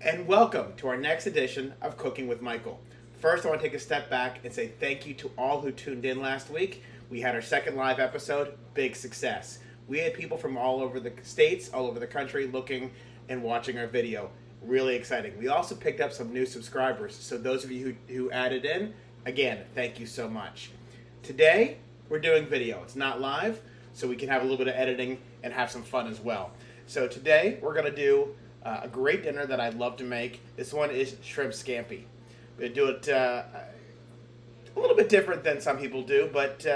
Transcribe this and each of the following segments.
And welcome to our next edition of Cooking with Michael. First, I want to take a step back and say thank you to all who tuned in last week. We had our second live episode, big success. We had people from all over the states, all over the country looking and watching our video. Really exciting. We also picked up some new subscribers, so those of you who added in, again, thank you so much. Today, we're doing video. It's not live, so we can have a little bit of editing and have some fun as well. So today, we're going to do a great dinner that I love to make. This one is shrimp scampi. We're going to do it a little bit different than some people do, but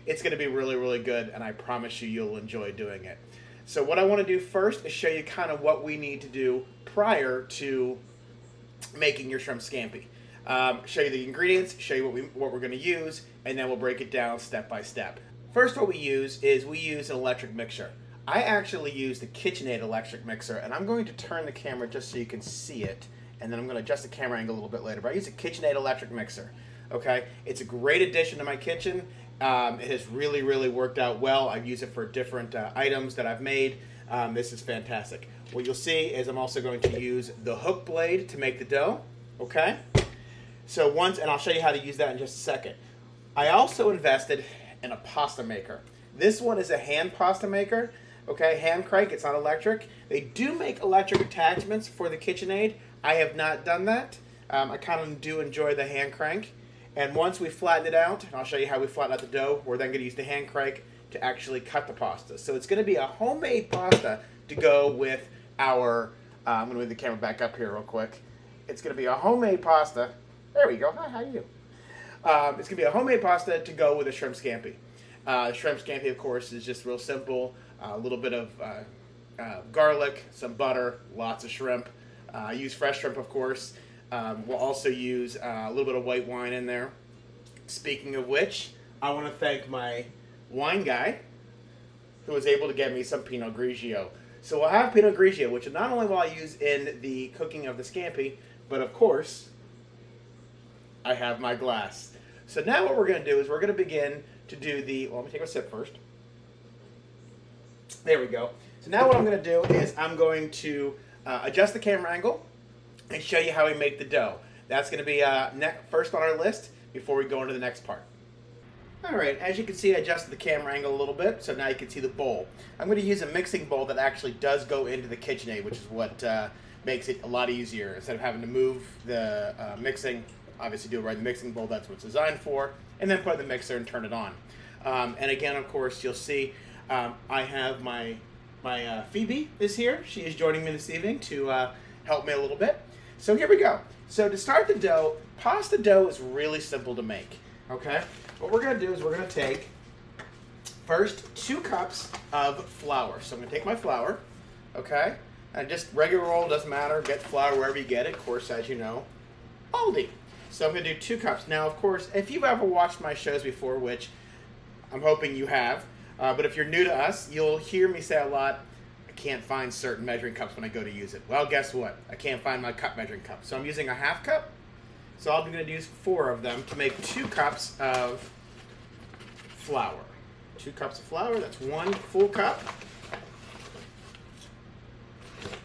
it's going to be really, really good, and I promise you, you'll enjoy doing it. So what I want to do first is show you kind of what we need to do prior to making your shrimp scampi. Show you the ingredients, show you what we're going to use, and then we'll break it down step by step. First, what we use is an electric mixer. I actually use the KitchenAid electric mixer, and I'm going to turn the camera just so you can see it, and then I'm going to adjust the camera angle a little bit later. But I use a KitchenAid electric mixer. Okay, it's a great addition to my kitchen. It has really, really worked out well. I've used it for different items that I've made. This is fantastic. What you'll see is I'm also going to use the hook blade to make the dough. Okay, so and I'll show you how to use that in just a second. I also invested in a pasta maker. This one is a hand pasta maker. Okay, hand crank, it's not electric. They do make electric attachments for the KitchenAid. I have not done that. I kind of do enjoy the hand crank. And once we flatten it out, and I'll show you how we flatten out the dough, we're then going to use the hand crank to actually cut the pasta. So it's going to be a homemade pasta to go with our, I'm going to move the camera back up here real quick. It's going to be a homemade pasta. There we go. Hi, how are you? It's going to be a homemade pasta to go with a shrimp scampi. Shrimp scampi, of course, is just real simple. A little bit of garlic, some butter, lots of shrimp. I use fresh shrimp, of course. We'll also use a little bit of white wine in there. Speaking of which, I want to thank my wine guy who was able to get me some Pinot Grigio. So we'll have Pinot Grigio, which not only will I use in the cooking of the scampi, but of course, I have my glass. So now what we're going to do is we're going to begin to do let me take a sip first. There we go. So now what I'm going to do is I'm going to adjust the camera angle and show you how we make the dough. That's going to be first on our list before we go into the next part. Alright, as you can see, I adjusted the camera angle a little bit, so now you can see the bowl. I'm going to use a mixing bowl that actually does go into the KitchenAid, which is what makes it a lot easier. Instead of having to move the mixing, obviously do it right in the mixing bowl, that's what it's designed for, and then put it in the mixer and turn it on. And again, of course, you'll see I have my Phoebe is here. She is joining me this evening to help me a little bit. So here we go. So to start the dough, pasta dough is really simple to make. Okay? What we're going to do is we're going to take first 2 cups of flour. So I'm going to take my flour, okay? And just regular old, doesn't matter. Get flour wherever you get it. Of course, as you know, Aldi. So I'm going to do 2 cups. Now, of course, if you've ever watched my shows before, which I'm hoping you have, but if you're new to us, you'll hear me say a lot, I can't find certain measuring cups when I go to use it. Well, guess what? I can't find my cup measuring cup. So I'm using a half cup. So I'm going to use 4 of them to make 2 cups of flour. 2 cups of flour, that's 1 full cup.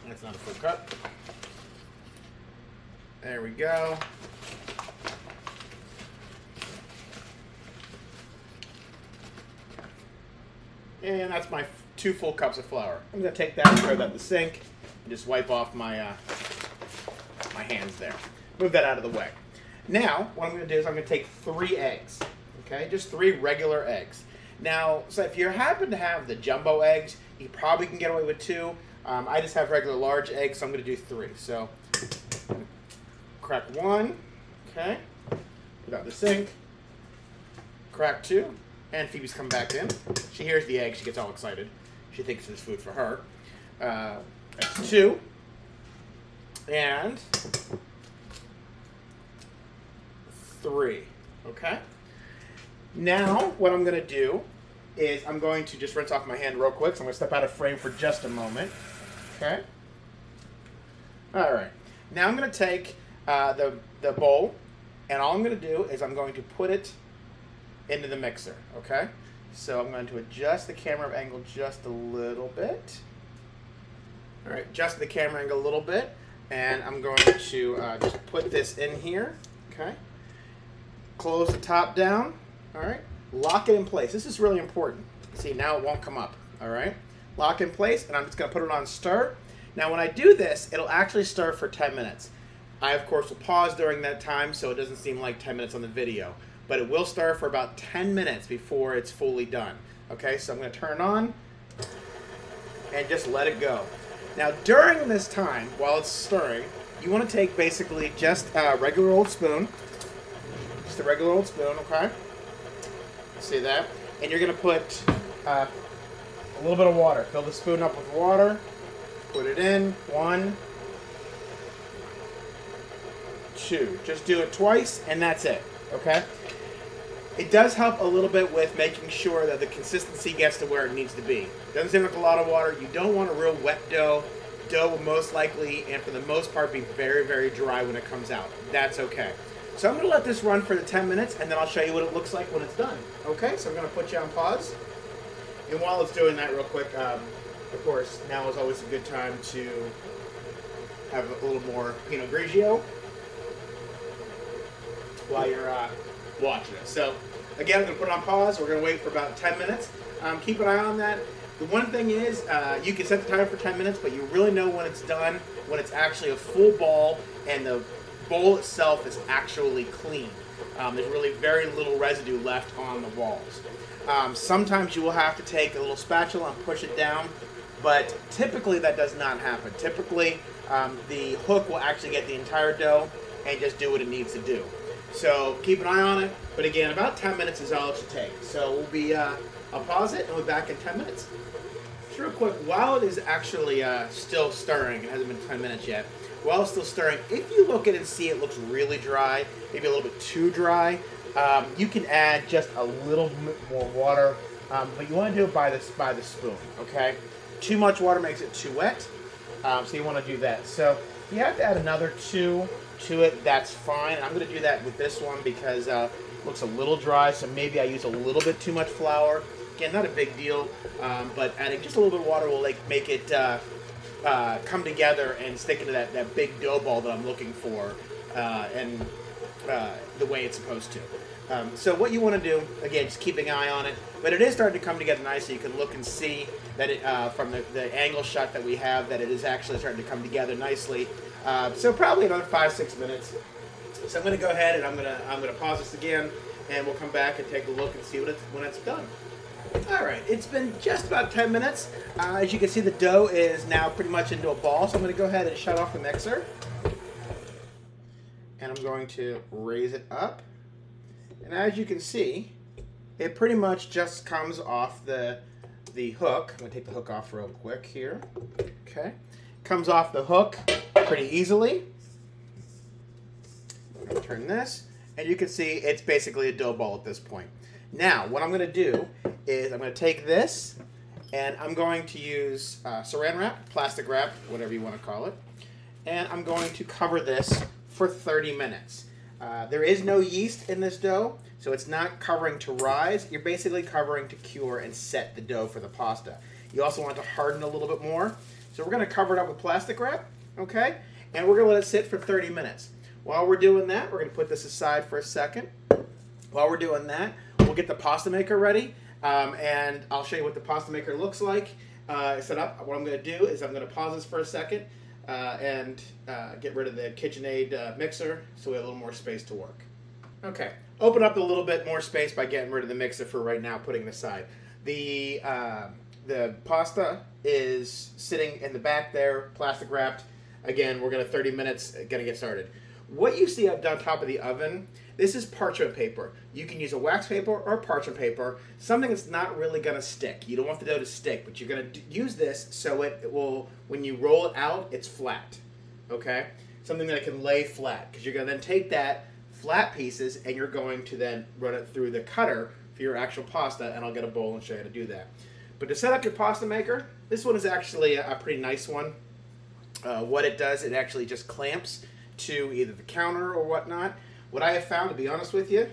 That's not a full cup. There we go. And that's my 2 full cups of flour. I'm going to take that and throw that in the sink and just wipe off my my hands there. Move that out of the way. Now, what I'm going to do is I'm going to take 3 eggs. Okay, just 3 regular eggs. Now, so if you happen to have the jumbo eggs, you probably can get away with 2. I just have regular large eggs, so I'm going to do 3. So, crack 1. Okay, put out the sink. Crack 2. And Phoebe's come back in. She hears the egg. She gets all excited. She thinks it's food for her. That's 2. And 3. Okay? Now, what I'm going to do is I'm going to just rinse off my hand real quick. So I'm going to step out of frame for just a moment. Okay? All right. Now I'm going to take the bowl, and all I'm going to do is I'm going to put it into the mixer, okay? So I'm going to adjust the camera angle just a little bit. All right, adjust the camera angle a little bit. And I'm going to just put this in here, okay? Close the top down, all right? Lock it in place. This is really important. See, now it won't come up, all right? Lock in place, and I'm just gonna put it on stir. Now when I do this, it'll actually stir for 10 minutes. I, of course, will pause during that time so it doesn't seem like 10 minutes on the video, but it will stir for about 10 minutes before it's fully done. Okay, so I'm gonna turn it on and just let it go. Now during this time, while it's stirring, you wanna take basically just a regular old spoon, just a regular old spoon, okay? See that? And you're gonna put a little bit of water. Fill the spoon up with water. Put it in. 1, 2. Just do it twice, and that's it. Okay? It does help a little bit with making sure that the consistency gets to where it needs to be. Doesn't seem like a lot of water. You don't want a real wet dough. Dough will most likely, and for the most part, be very, very dry when it comes out. That's okay. So I'm going to let this run for the 10 minutes, and then I'll show you what it looks like when it's done. Okay, so I'm going to put you on pause. And while it's doing that real quick, of course, now is always a good time to have a little more Pinot Grigio while you're watching it. So again, I'm going to put it on pause. We're going to wait for about 10 minutes. Keep an eye on that. The one thing is, you can set the timer for 10 minutes, but you really know when it's done, when it's actually a full ball and the bowl itself is actually clean. There's really very little residue left on the walls. Sometimes you will have to take a little spatula and push it down, but typically that does not happen. Typically, the hook will actually get the entire dough and just do what it needs to do. So keep an eye on it, but again, about 10 minutes is all it should take. So we'll be, I'll pause it and we'll be back in 10 minutes. Just real quick, while it is actually still stirring, it hasn't been 10 minutes yet, while it's still stirring, if you look at it and see it looks really dry, maybe a little bit too dry, you can add just a little bit more water, but you want to do it by the spoon, okay? Too much water makes it too wet, so you want to do that. So if you have to add another 2 to it, that's fine. I'm going to do that with this one because it looks a little dry, so maybe I use a little bit too much flour. Again, not a big deal, but adding just a little bit of water will make it come together and stick into that big dough ball that I'm looking for, and the way it's supposed to. So what you want to do, again, just keep an eye on it, but it is starting to come together nicely. You can look and see that it, from the angle shot that we have, that it is actually starting to come together nicely. So probably another 5-6 minutes. So I'm going to go ahead and I'm going to pause this again, and we'll come back and take a look and see when it's done. All right, it's been just about 10 minutes. As you can see, the dough is now pretty much into a ball, so I'm going to go ahead and shut off the mixer. And I'm going to raise it up. And as you can see, it pretty much just comes off the hook. I'm going to take the hook off real quick here. Okay. Comes off the hook pretty easily. I'm going to turn this, and you can see it's basically a dough ball at this point. Now, what I'm going to do is I'm going to take this, and I'm going to use saran wrap, plastic wrap, whatever you want to call it, and I'm going to cover this for 30 minutes. There is no yeast in this dough, so it's not covering to rise. You're basically covering to cure and set the dough for the pasta. You also want it to harden a little bit more, so we're going to cover it up with plastic wrap, okay? And we're going to let it sit for 30 minutes. While we're doing that, we're going to put this aside for a second. While we're doing that, we'll get the pasta maker ready, and I'll show you what the pasta maker looks like set up. What I'm going to do is I'm going to pause this for a second and get rid of the KitchenAid mixer so we have a little more space to work. Okay, open up a little bit more space by getting rid of the mixer for right now, putting it aside. The pasta is sitting in the back there, plastic wrapped. Again, we're going to 30 minutes, going to get started. What you see up on top of the oven, this is parchment paper. You can use a wax paper or parchment paper, something that's not really going to stick. You don't want the dough to stick, but you're going to use this so it will, when you roll it out, it's flat, okay? Something that can lay flat, because you're going to then take that flat pieces and you're going to then run it through the cutter for your actual pasta, and I'll get a bowl and show you how to do that. But to set up your pasta maker, this one is actually a pretty nice one. What it does, it actually just clamps to either the counter or whatnot. What I have found, to be honest with you,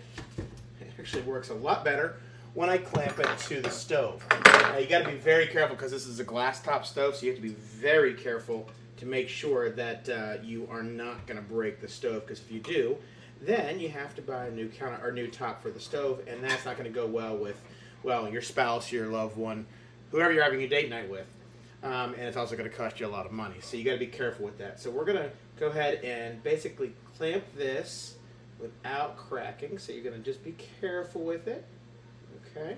it actually works a lot better when I clamp it to the stove. Now you got to be very careful because this is a glass top stove, so you have to be very careful to make sure that you are not going to break the stove, because if you do, then you have to buy a new counter or new top for the stove, and that's not going to go well with, well, your spouse, your loved one, whoever you're having your date night with. And it's also going to cost you a lot of money, so you got to be careful with that. So we're going to go ahead and basically clamp this without cracking, so you're going to just be careful with it. Okay,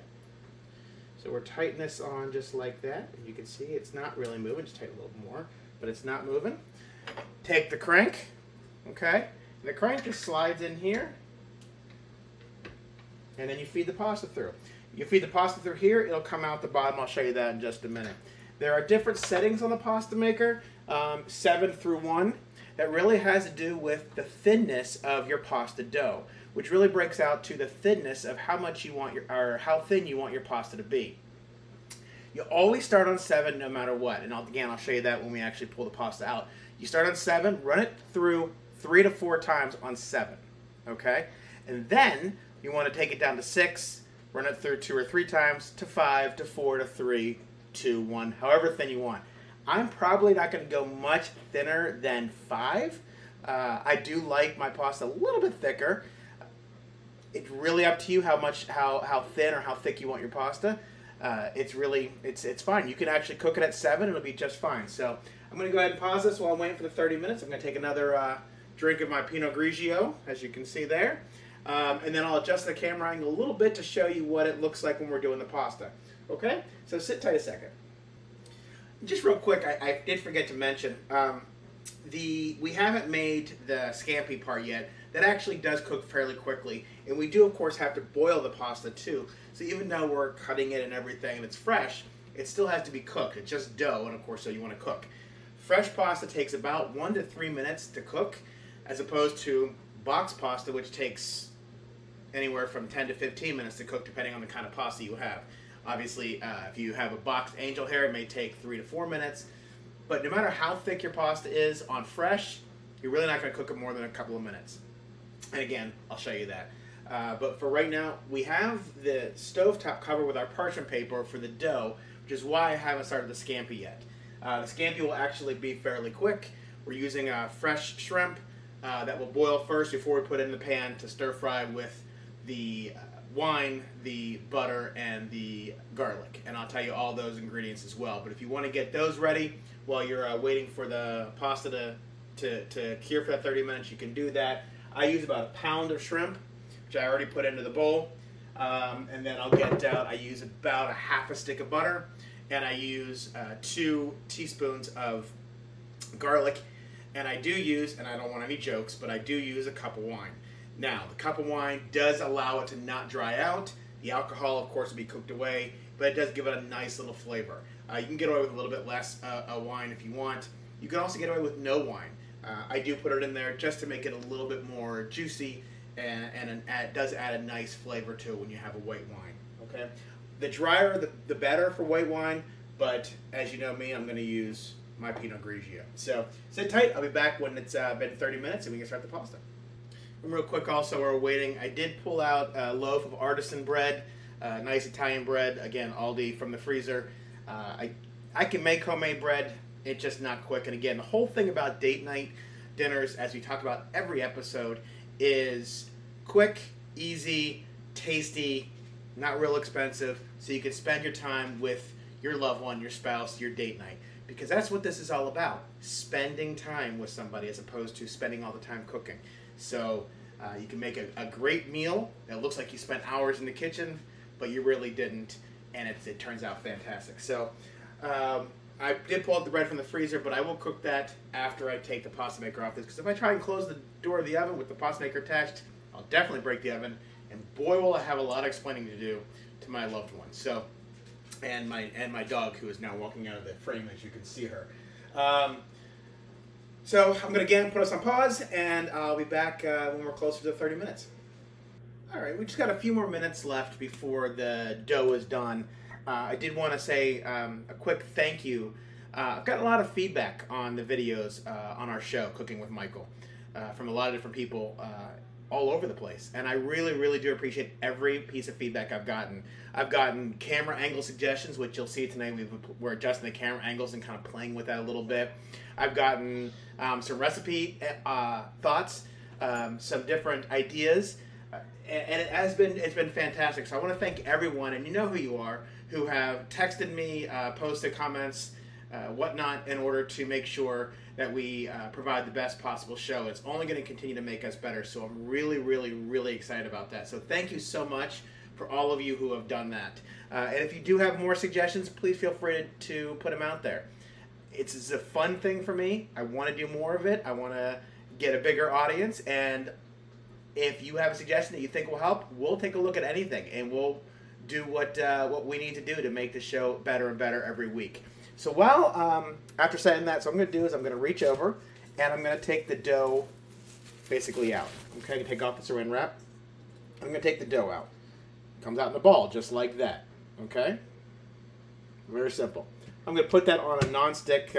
so we're tightening this on just like that, and you can see it's not really moving. Just tighten a little more, but it's not moving. Take the crank, okay, and the crank just slides in here, and then you feed the pasta through. You feed the pasta through here, it'll come out the bottom. I'll show you that in just a minute. There are different settings on the pasta maker, 7 through 1. That really has to do with the thinness of your pasta dough, which really breaks out to the thinness of how much you want or how thin you want your pasta to be. You always start on 7 no matter what, and again, I'll show you that when we actually pull the pasta out. You start on 7, run it through 3 to 4 times on 7, okay? And then you want to take it down to 6, run it through 2 or 3 times, to 5, to 4, to 3, 2, 1, however thin you want. I'm probably not going to go much thinner than 5. I do like my pasta a little bit thicker. It's really up to you how thin or how thick you want your pasta. It's fine. You can actually cook it at 7. It'll be just fine. So I'm going to go ahead and pause this while I'm waiting for the 30 minutes. I'm going to take another drink of my Pinot Grigio, as you can see there. And then I'll adjust the camera angle a little bit to show you what it looks like when we're doing the pasta. Okay? So sit tight a second. Just real quick, I did forget to mention, we haven't made the scampi part yet. That actually does cook fairly quickly, and we do of course have to boil the pasta too. So even though we're cutting it and everything and it's fresh, it still has to be cooked. It's just dough, and of course so you want to cook. Fresh pasta takes about 1 to 3 minutes to cook, as opposed to box pasta, which takes anywhere from 10 to 15 minutes to cook depending on the kind of pasta you have. Obviously, if you have a boxed angel hair, it may take 3 to 4 minutes. But no matter how thick your pasta is on fresh, you're really not going to cook it more than a couple of minutes. And again, I'll show you that. But for right now, we have the stovetop covered with our parchment paper for the dough, which is why I haven't started the scampi yet. The scampi will actually be fairly quick. We're using fresh shrimp that will boil first before we put it in the pan to stir fry with the wine, the butter, and the garlic. And I'll tell you all those ingredients as well. But if you want to get those ready while you're waiting for the pasta to cure for that 30 minutes, you can do that. I use about a pound of shrimp, which I already put into the bowl. And then I'll get out, I use about a half a stick of butter, and I use 2 teaspoons of garlic. And I do use, and I don't want any jokes, but I do use a cup of wine. Now, the cup of wine does allow it to not dry out. The alcohol, of course, will be cooked away, but it does give it a nice little flavor. You can get away with a little bit less wine if you want. You can also get away with no wine. I do put it in there just to make it a little bit more juicy, and it does add a nice flavor to it when you have a white wine. Okay, the drier, the better for white wine, but as you know me, I'm going to use my Pinot Grigio. So sit tight. I'll be back when it's been 30 minutes and we can start the pasta. And real quick also, while we're waiting, I did pull out a loaf of artisan bread, nice Italian bread, again, Aldi from the freezer. I can make homemade bread, it's just not quick. And again, the whole thing about date night dinners, as we talk about every episode, is quick, easy, tasty, not real expensive, so you can spend your time with your loved one, your spouse, your date night. Because that's what this is all about, spending time with somebody as opposed to spending all the time cooking. So you can make a great meal that looks like you spent hours in the kitchen, but you really didn't, and it turns out fantastic. So I did pull out the bread from the freezer, but I will cook that after I take the pasta maker off this, because if I try and close the door of the oven with the pasta maker attached, I'll definitely break the oven, and boy will I have a lot of explaining to do to my loved one. So, and my dog, who is now walking out of the frame, as you can see her. So I'm going to again put us on pause, and I'll be back when we're closer to 30 minutes. All right, we just got a few more minutes left before the dough is done. I did want to say a quick thank you. I've gotten a lot of feedback on the videos on our show, Cooking with Michael, from a lot of different people. all over the place. And I really, really do appreciate every piece of feedback I've gotten. I've gotten camera angle suggestions, which you'll see tonight. We're adjusting the camera angles and kind of playing with that a little bit. I've gotten some recipe thoughts, some different ideas, and it's been fantastic. So I want to thank everyone, and you know who you are, who have texted me, posted comments, whatnot, in order to make sure that we provide the best possible show. It's only going to continue to make us better, so I'm really, really, really excited about that. So thank you so much for all of you who have done that. And if you do have more suggestions, please feel free to put them out there. It's a fun thing for me. I want to do more of it. I want to get a bigger audience, and if you have a suggestion that you think will help, we'll take a look at anything, and we'll do what we need to do to make the show better and better every week. So after saying that, so what I'm going to do is I'm going to reach over, and I'm going to take the dough basically out. Okay, I'm going to take off the saran wrap. I'm going to take the dough out. It comes out in a ball, just like that. Okay? Very simple. I'm going to put that on a non-stick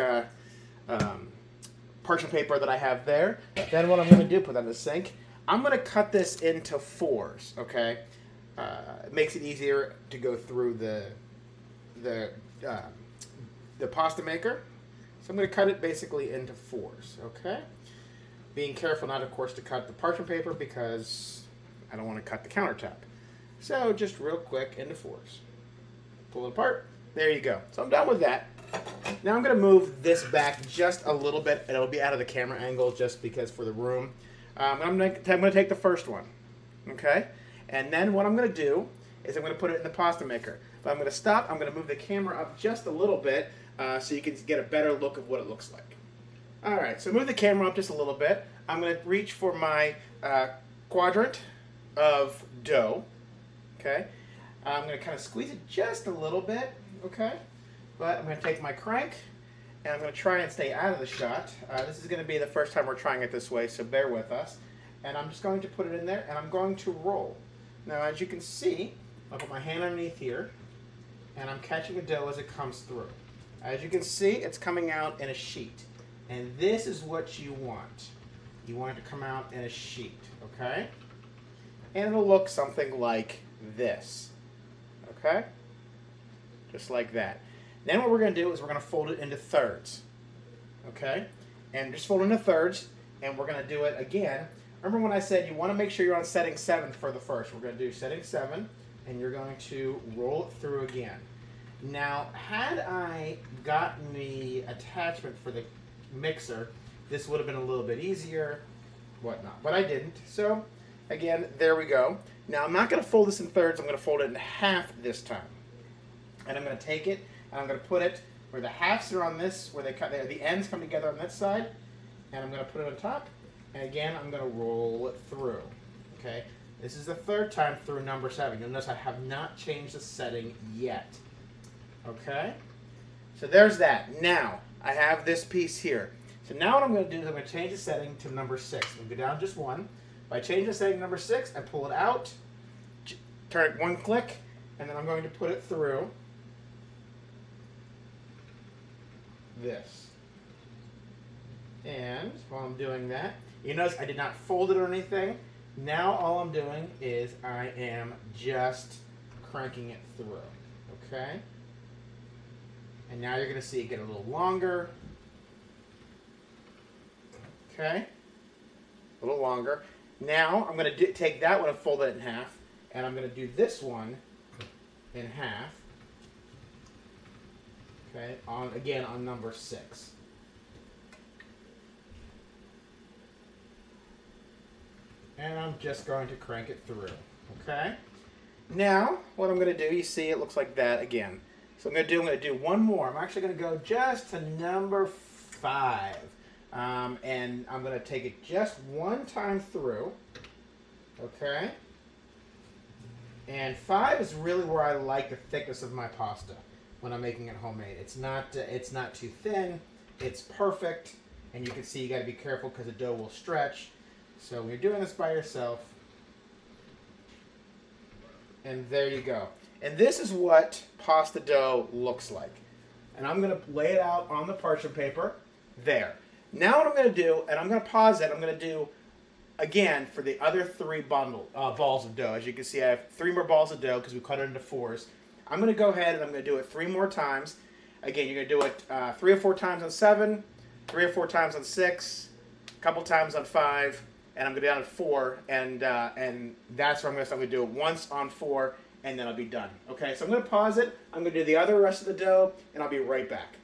parchment paper that I have there. Then what I'm going to do, put that in the sink. I'm going to cut this into 4s, okay? It makes it easier to go through the pasta maker. So I'm going to cut it basically into 4s, okay? Being careful not, of course, to cut the parchment paper because I don't want to cut the countertop. So just real quick into 4s. Pull it apart. There you go. So I'm done with that. Now I'm going to move this back just a little bit, and it'll be out of the camera angle just because for the room. I'm going to take the first one, okay? And then what I'm going to do is I'm going to put it in the pasta maker. But I'm going to stop. I'm going to move the camera up just a little bit so you can get a better look of what it looks like. All right, so move the camera up just a little bit. I'm going to reach for my quadrant of dough, okay? I'm going to kind of squeeze it just a little bit, okay? But I'm going to take my crank, and I'm going to try and stay out of the shot. This is going to be the first time we're trying it this way, so bear with us. And I'm just going to put it in there, and I'm going to roll. Now, as you can see, I'll put my hand underneath here, and I'm catching the dough as it comes through. As you can see, it's coming out in a sheet. And this is what you want. You want it to come out in a sheet, okay? And it'll look something like this, okay? Just like that. Then what we're going to do is we're going to fold it into thirds, okay? And just fold it into thirds, and we're going to do it again. Remember when I said you want to make sure you're on setting 7 for the first. We're going to do setting 7, and you're going to roll it through again. Now, had I gotten the attachment for the mixer, this would have been a little bit easier, whatnot, but I didn't. So, again, there we go. Now, I'm not going to fold this in thirds. I'm going to fold it in half this time. And I'm going to take it, and I'm going to put it where the halves are on this, where the ends come together on this side, and I'm going to put it on top. And again, I'm going to roll it through. Okay, this is the third time through number 7. You'll notice I have not changed the setting yet. Okay, so there's that. Now I have this piece here. So now what I'm going to do is I'm going to change the setting to number 6. I'm going to go down just 1. If I change the setting to number 6, I pull it out, turn it 1 click, and then I'm going to put it through this. And while I'm doing that, you notice I did not fold it or anything. Now all I'm doing is I am just cranking it through. Okay? And now you're going to see it get a little longer. Okay? A little longer. Now I'm going to take that one and fold it in half. And I'm going to do this one in half. Okay? Again on number 6. And I'm just going to crank it through. Okay? Now, what I'm going to do, you see it looks like that again. So I'm going to do one more. I'm actually going to go just to number 5. And I'm going to take it just one time through. Okay? And 5 is really where I like the thickness of my pasta when I'm making it homemade. It's not too thin. It's perfect. And you can see you got to be careful because the dough will stretch. So when you're doing this by yourself, and there you go. And this is what pasta dough looks like. And I'm going to lay it out on the parchment paper there. Now what I'm going to do, and I'm going to pause it, I'm going to do again, for the other three balls of dough, as you can see, I have 3 more balls of dough because we cut it into 4s. I'm going to go ahead and I'm going to do it 3 more times. Again, you're going to do it 3 or 4 times on 7, 3 or 4 times on 6, a couple times on 5, and I'm going to do it on 4, and that's where I'm going to do it once on 4, and then I'll be done. Okay, so I'm going to pause it. I'm going to do the rest of the dough, and I'll be right back.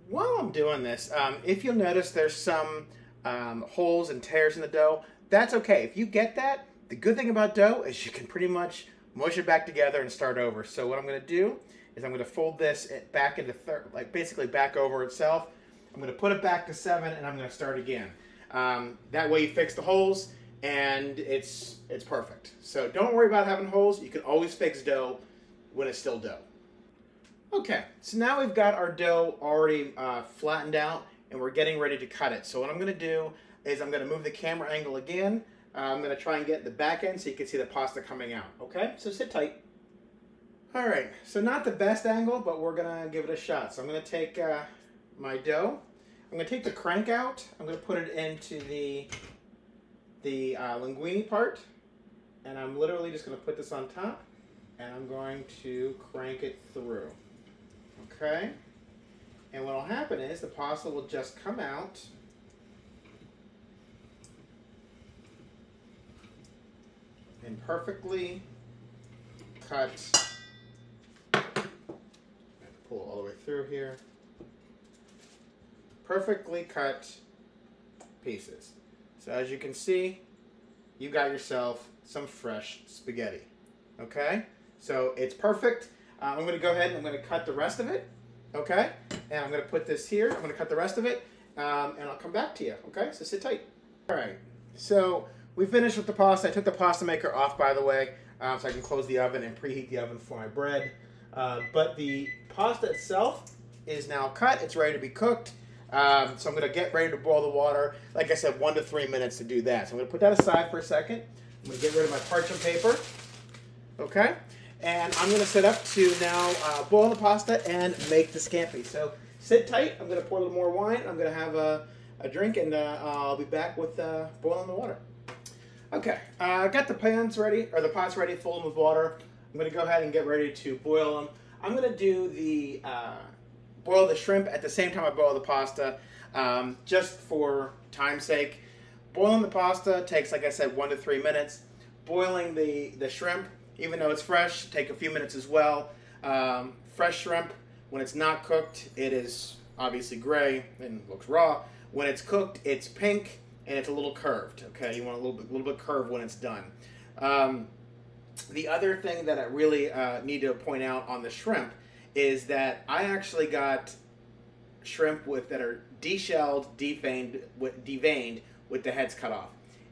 While I'm doing this, if you'll notice there's some holes and tears in the dough, that's okay. If you get that, the good thing about dough is you can pretty much mush it back together and start over. So what I'm going to do is I'm going to fold this back into basically back over itself. I'm going to put it back to 7, and I'm going to start again. That way you fix the holes, and it's perfect. So don't worry about having holes. You can always fix dough when it's still dough. Okay, so now we've got our dough already flattened out, and we're getting ready to cut it. So what I'm going to do is I'm going to move the camera angle again. I'm going to try and get the back end so you can see the pasta coming out. Okay, so sit tight. All right, so not the best angle, but we're going to give it a shot. So I'm going to take my dough. I'm going to take the crank out. I'm going to put it into the linguine part, and I'm literally just going to put this on top, and I'm going to crank it through. Okay, and what will happen is the pasta will just come out and perfectly cut. Pull it all the way through here. Perfectly cut pieces. So as you can see, you got yourself some fresh spaghetti. Okay, so it's perfect. I'm going to go ahead and I'm going to cut the rest of it. Okay, and I'm going to put this here. I'm going to cut the rest of it, and I'll come back to you. Okay, so sit tight. All right, so we finished with the pasta. I took the pasta maker off, by the way, so I can close the oven and preheat the oven for my bread. But the pasta itself is now cut. It's ready to be cooked. So I'm going to get ready to boil the water. Like I said, 1 to 3 minutes to do that. So I'm going to put that aside for a second. I'm going to get rid of my parchment paper. Okay? And I'm going to set up to now boil the pasta and make the scampi. So sit tight. I'm going to pour a little more wine. I'm going to have a drink, and I'll be back with boiling the water. Okay, I got the pans ready, or the pots ready, full them with water. I'm going to go ahead and get ready to boil them. I'm going to do the boil the shrimp at the same time I boil the pasta, just for time's sake. Boiling the pasta takes, like I said, 1 to 3 minutes. Boiling the shrimp, even though it's fresh, take a few minutes as well. Fresh shrimp, when it's not cooked, it is obviously gray and looks raw. When it's cooked, it's pink and it's a little curved. Okay, you want a little bit curved when it's done. The other thing that I really need to point out on the shrimp is that I actually got shrimp that are deshelled, deveined with the heads cut off.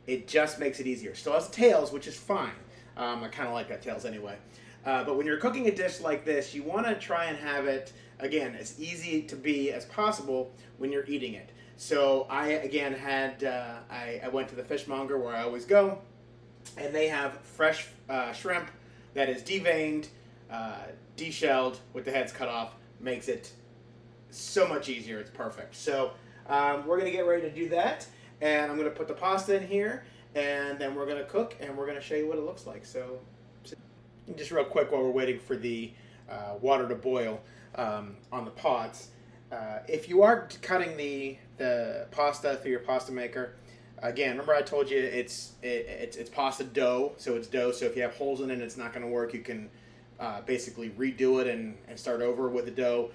It just makes it easier. Still has tails, which is fine. I kind of like that tails anyway. But when you're cooking a dish like this, you want to try and have it, again, as easy to be as possible when you're eating it. So I, again, I went to the fishmonger where I always go, and they have fresh shrimp that is deveined, deshelled with the heads cut off. Makes it so much easier. It's perfect. So we're going to get ready to do that, and I'm going to put the pasta in here, and then we're going to cook, and we're going to show you what it looks like. So just real quick while we're waiting for the water to boil on the pots. If you are cutting the pasta through your pasta maker, again, remember I told you it's pasta dough, so it's dough. So if you have holes in it, it's not going to work. You can basically redo it and start over with the dough,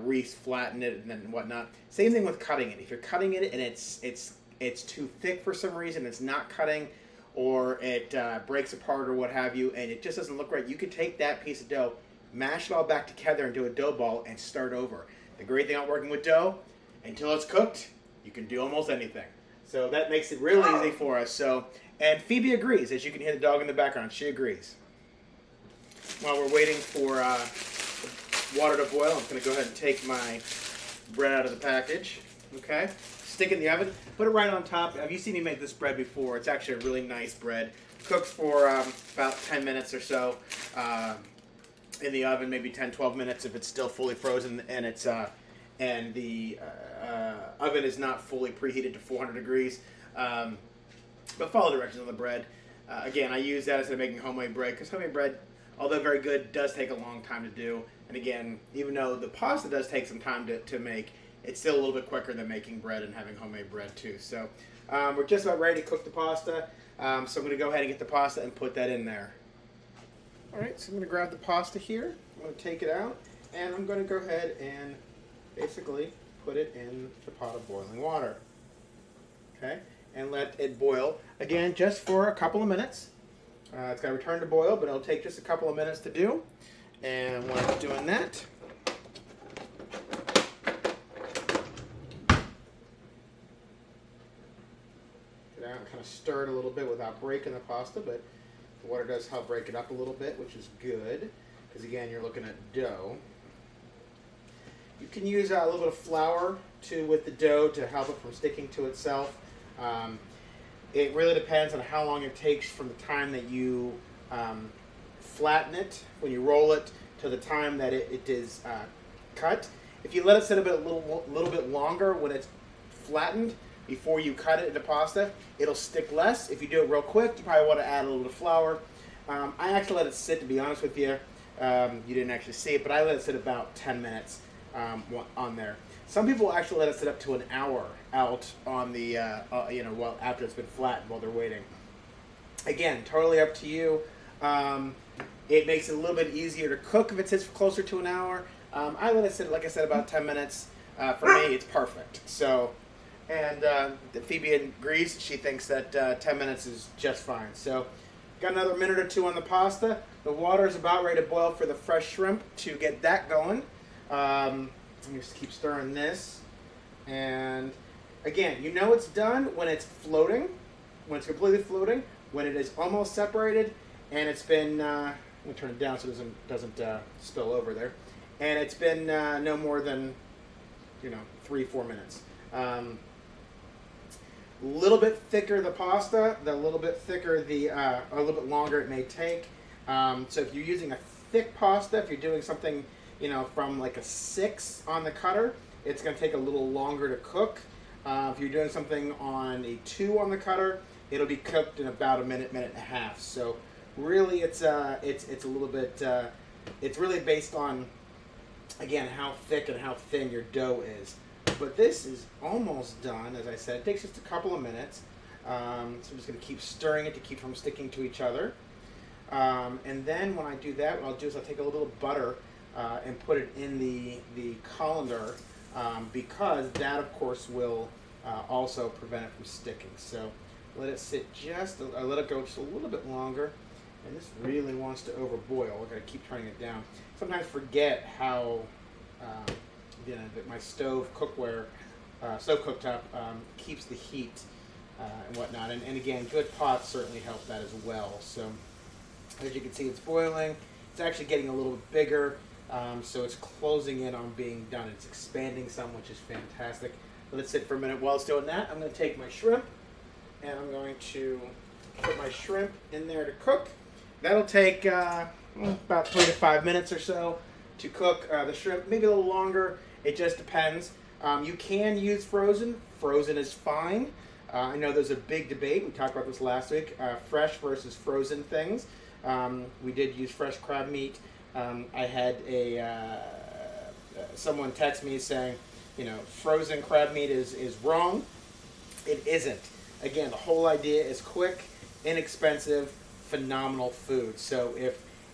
re-flatten it and then whatnot. Same thing with cutting it. If you're cutting it and it's too thick for some reason, it's not cutting, or it breaks apart or what have you, and it just doesn't look right, you could take that piece of dough, mash it all back together and do a dough ball and start over. The great thing about working with dough, until it's cooked, you can do almost anything. So that makes it real easy for us. So, and Phoebe agrees, as you can hear the dog in the background. She agrees. While we're waiting for water to boil, I'm going to go ahead and take my bread out of the package. Okay, stick it in the oven. Put it right on top. Have you seen me make this bread before? It's actually a really nice bread. Cooks for about 10 minutes or so in the oven, maybe 10-12 minutes if it's still fully frozen and it's the oven is not fully preheated to 400 degrees. But follow directions on the bread. Again, I use that instead of making homemade bread, because homemade bread, although very good, does take a long time to do. And again, even though the pasta does take some time to make, it's still a little bit quicker than making bread and having homemade bread too. So we're just about ready to cook the pasta. So I'm going to go ahead and get the pasta and put that in there. All right, so I'm going to grab the pasta here. I'm going to take it out, and I'm going to go ahead and basically put it in the pot of boiling water. Okay, and let it boil, again, just for a couple of minutes. It's got to return to boil, but it'll take just a couple of minutes to do. And when it's doing that, get out and kind of stir it a little bit without breaking the pasta, but the water does help break it up a little bit, which is good, because again, you're looking at dough. You can use a little bit of flour with the dough to help it from sticking to itself. It really depends on how long it takes from the time that you flatten it, when you roll it, to the time that it is cut. If you let it sit a little bit longer when it's flattened before you cut it into pasta, it'll stick less. If you do it real quick, you probably want to add a little bit of flour. I actually let it sit, to be honest with you. You didn't actually see it, but I let it sit about 10 minutes on there. Some people actually let it sit up to an hour out on the, well, after it's been flattened while they're waiting. Again, totally up to you. It makes it a little bit easier to cook if it sits closer to an hour. I let it sit, like I said, about 10 minutes. For me, it's perfect. So, and Phoebe agrees. She thinks that 10 minutes is just fine. So, got another minute or two on the pasta. The water is about ready to boil for the fresh shrimp to get that going. Let me just keep stirring this. And again, you know it's done when it's floating, when it's completely floating, when it is almost separated, and it's been, let me turn it down so it doesn't spill over there, and it's been no more than, 3-4 minutes. A little bit thicker the pasta, a little bit thicker a little bit longer it may take. So if you're using a thick pasta, if you're doing something from like a 6 on the cutter, it's going to take a little longer to cook. If you're doing something on a 2 on the cutter, it'll be cooked in about a minute, minute and a half. So really, it's a little bit. It's really based on, again, how thick and how thin your dough is. But this is almost done. As I said, it takes just a couple of minutes. So I'm just going to keep stirring it to keep from sticking to each other. And then when I do that, what I'll do is I'll take a little bit of butter and put it in the colander, because that, of course, will also prevent it from sticking. So let it sit let it go just a little bit longer. And this really wants to overboil. We're going to keep turning it down. Sometimes forget how that my stove cooktop keeps the heat and whatnot. And again, good pots certainly help that as well. So as you can see, it's boiling. It's actually getting a little bit bigger. So it's closing in on being done. It's expanding some, which is fantastic. Let it sit for a minute. While it's doing that, I'm going to take my shrimp, and I'm going to put my shrimp in there to cook. That'll take about 3 to 5 minutes or so to cook the shrimp. Maybe a little longer. It just depends. You can use frozen. Frozen is fine. I know there's a big debate. We talked about this last week. Fresh versus frozen things. We did use fresh crab meat. I had someone text me saying, frozen crab meat is wrong. It isn't. Again, the whole idea is quick, inexpensive, phenomenal food. So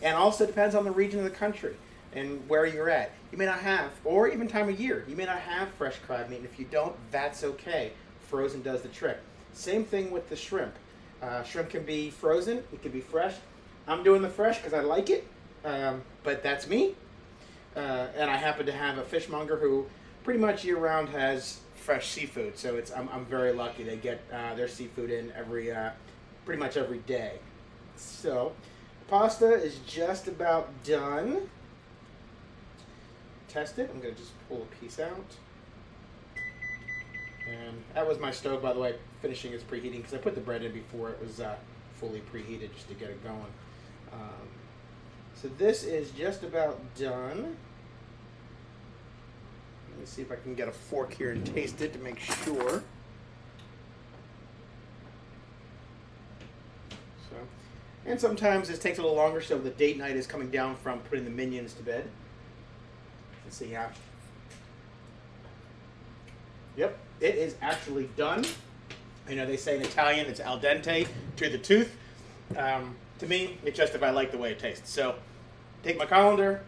and also depends on the region of the country and where you're at. You may not have, or even time of year, you may not have fresh crab meat. And if you don't, that's okay. Frozen does the trick. Same thing with the shrimp. Shrimp can be frozen. It can be fresh. I'm doing the fresh because I like it. But that's me. And I happen to have a fishmonger who pretty much year-round has fresh seafood. So I'm very lucky. They get their seafood in pretty much every day. So pasta is just about done. Test it. I'm going to just pull a piece out. And that was my stove, by the way, finishing its preheating, because I put the bread in before it was fully preheated just to get it going. So this is just about done. Let me see if I can get a fork here and taste it to make sure. And sometimes this takes a little longer, so the date night is coming down from putting the minions to bed. Let's see how. Yep, it is actually done. You know, they say in Italian it's al dente, to the tooth. To me, it's just if I like the way it tastes. So, take my colander.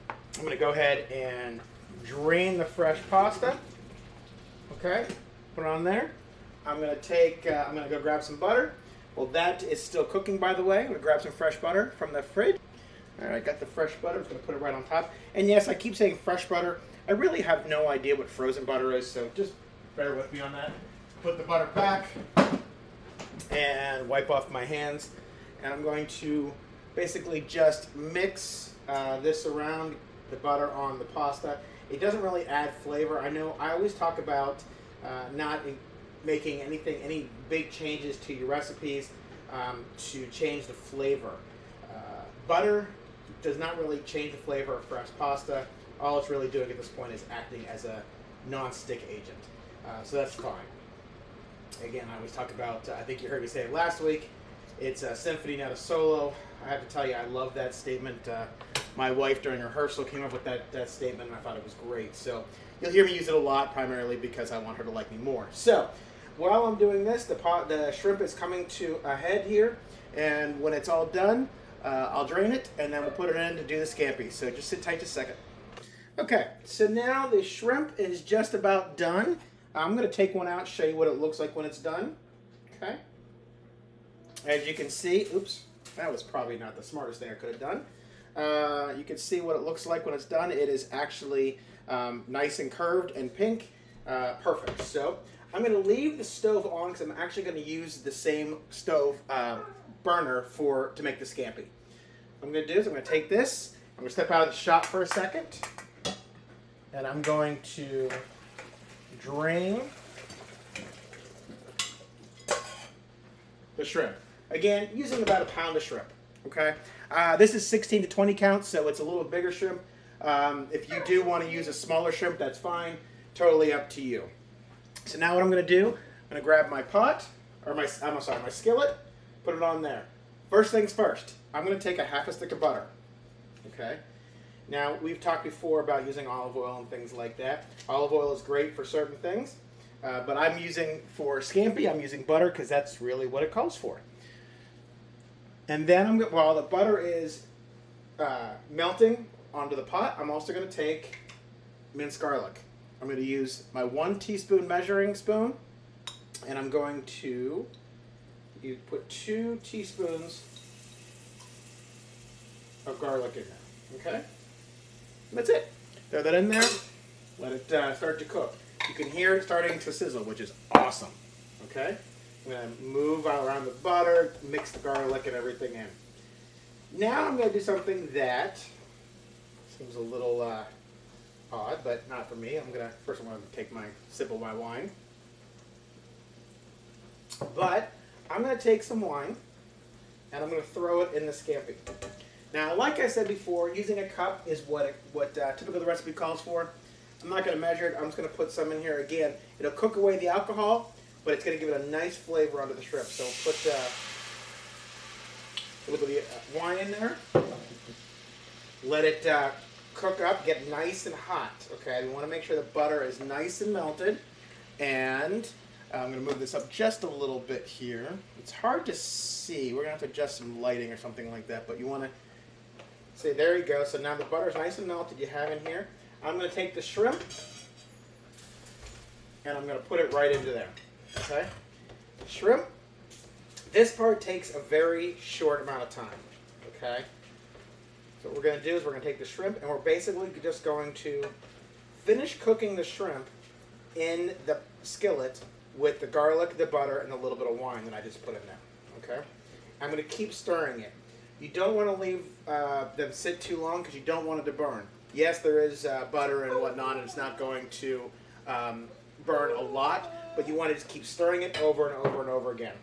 I'm going to go ahead and drain the fresh pasta. Okay, put it on there. I'm going to go grab some butter. Well, that is still cooking, by the way. I'm going to grab some fresh butter from the fridge. All right, got the fresh butter. I'm just going to put it right on top. And yes, I keep saying fresh butter. I really have no idea what frozen butter is, so just bear with me on that. Put the butter back and wipe off my hands. And I'm going to basically just mix this around, the butter on the pasta. It doesn't really add flavor. I know I always talk about not making any big changes to your recipes to change the flavor. Butter does not really change the flavor of fresh pasta. All it's really doing at this point is acting as a non-stick agent. So that's fine. Again, I always talk about, I think you heard me say it last week, it's a symphony, not a solo. I have to tell you, I love that statement. My wife during rehearsal came up with that statement, and I thought it was great. So you'll hear me use it a lot, primarily because I want her to like me more. So while I'm doing this, the shrimp is coming to a head here, and when it's all done, I'll drain it, and then we'll put it in to do the scampi. So just sit tight just a second. Okay, so now the shrimp is just about done. I'm going to take one out, show you what it looks like when it's done. Okay. As you can see, oops, that was probably not the smartest thing I could have done. You can see what it looks like when it's done. It is actually nice and curved and pink. Perfect. So I'm going to leave the stove on because I'm actually going to use the same stove burner to make the scampi. What I'm going to do is I'm going to take this. I'm going to step out of the shot for a second. And I'm going to drain the shrimp. Again, using about a pound of shrimp. Okay, this is 16 to 20 counts, so it's a little bigger shrimp. If you do want to use a smaller shrimp, that's fine. Totally up to you. So now what I'm going to do, I'm going to grab my pot, or my skillet, put it on there. First things first, I'm going to take a half a stick of butter. Okay. Now, we've talked before about using olive oil and things like that. Olive oil is great for certain things, but I'm using, for scampi, I'm using butter because that's really what it calls for. And then, while the butter is melting onto the pot, I'm also going to take minced garlic. I'm going to use my 1 teaspoon measuring spoon, and I'm going to put 2 teaspoons of garlic in there, okay? That's it. Throw that in there. Let it start to cook. You can hear it starting to sizzle, which is awesome. Okay? I'm going to move around the butter, mix the garlic and everything in. Now I'm going to do something that seems a little odd, but not for me. First I'm going to take my sip of my wine. But I'm going to take some wine and I'm going to throw it in the scampi. Now, like I said before, using a cup is what typically the recipe calls for. I'm not going to measure it. I'm just going to put some in here again. It'll cook away the alcohol, but it's going to give it a nice flavor onto the shrimp. So we'll put a little bit of wine in there. Let it cook up, get nice and hot. Okay, we want to make sure the butter is nice and melted. And I'm going to move this up just a little bit here. It's hard to see. We're going to have to adjust some lighting or something like that, but you want to see, there you go. So now the butter's nice and melted. You have in here. I'm going to take the shrimp and I'm going to put it right into there. Okay? Shrimp, this part takes a very short amount of time. Okay? So what we're going to do is we're going to take the shrimp and we're basically just going to finish cooking the shrimp in the skillet with the garlic, the butter, and a little bit of wine that I just put in there. Okay? I'm going to keep stirring it. You don't want to leave them sit too long because you don't want it to burn. Yes, there is butter and whatnot, and it's not going to burn a lot, but you want to just keep stirring it over and over and over again.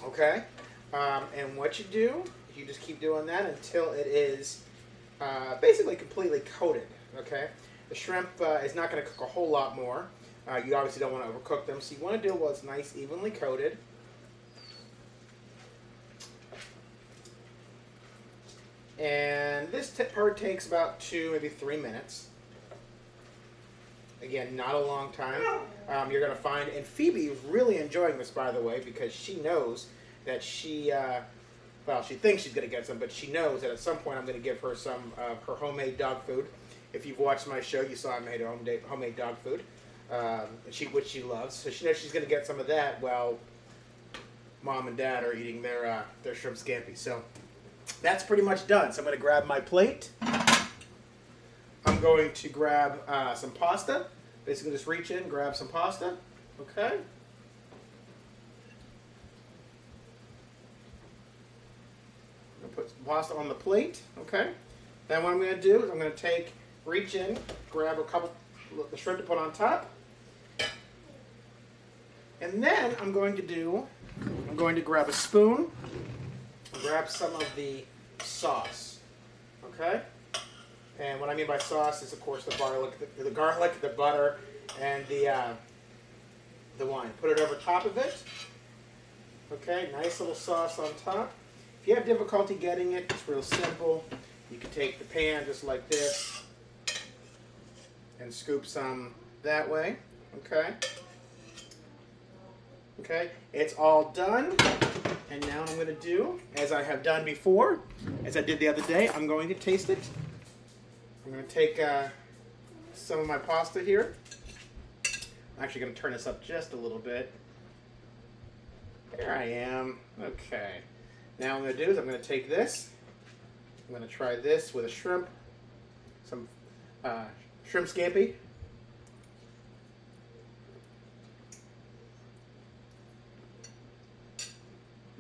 Okay? And what you do, you just keep doing that until it is basically completely coated. Okay? The shrimp is not going to cook a whole lot more. You obviously don't want to overcook them, so you want to do it while it's nice, evenly coated. And this part takes about 2, maybe 3 minutes. Again, not a long time. You're going to find, and Phoebe is really enjoying this, by the way, because she knows that she, well, she thinks she's going to get some, but she knows that at some point I'm going to give her some of her homemade dog food. If you've watched my show, you saw I made her homemade dog food, which she loves. So she knows she's going to get some of that while Mom and Dad are eating their shrimp scampi. So that's pretty much done. So I'm going to grab my plate. I'm going to grab some pasta. Basically just reach in, grab some pasta. Okay. I'm going to put some pasta on the plate. Okay. Then what I'm going to do is I'm going to reach in, grab a couple, the shrimp to put on top. And then I'm going to grab a spoon, grab some of the sauce. Okay. And what I mean by sauce is, of course, the garlic, the butter, and the wine. Put it over top of it. Okay, nice little sauce on top. If you have difficulty getting it, it's real simple. You can take the pan just like this and scoop some that way. Okay. Okay, it's all done. And now I'm going to do, as I have done before, as I did the other day, I'm going to taste it. I'm going to take some of my pasta here. I'm actually going to turn this up just a little bit. Here I am. Okay. Now what I'm going to do is I'm going to take this. I'm going to try this with a shrimp. Some shrimp scampi.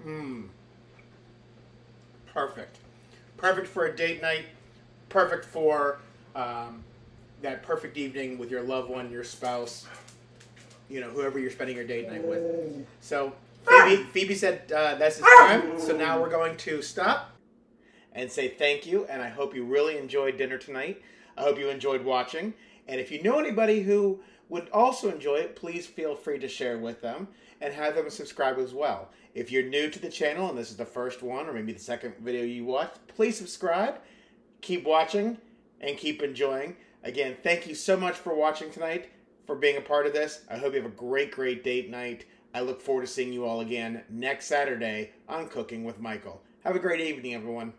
Mmm. Perfect. Perfect for a date night. Perfect for that perfect evening with your loved one, your spouse, you know, whoever you're spending your date night with. So Phoebe said that's its time. So now we're going to stop and say thank you. And I hope you really enjoyed dinner tonight. I hope you enjoyed watching. And if you know anybody who would also enjoy it, please feel free to share with them and have them subscribe as well. If you're new to the channel and this is the first one or maybe the second video you watched, please subscribe. Keep watching and keep enjoying. Again, thank you so much for watching tonight, for being a part of this. I hope you have a great, great date night. I look forward to seeing you all again next Saturday on Cooking with Michael. Have a great evening, everyone.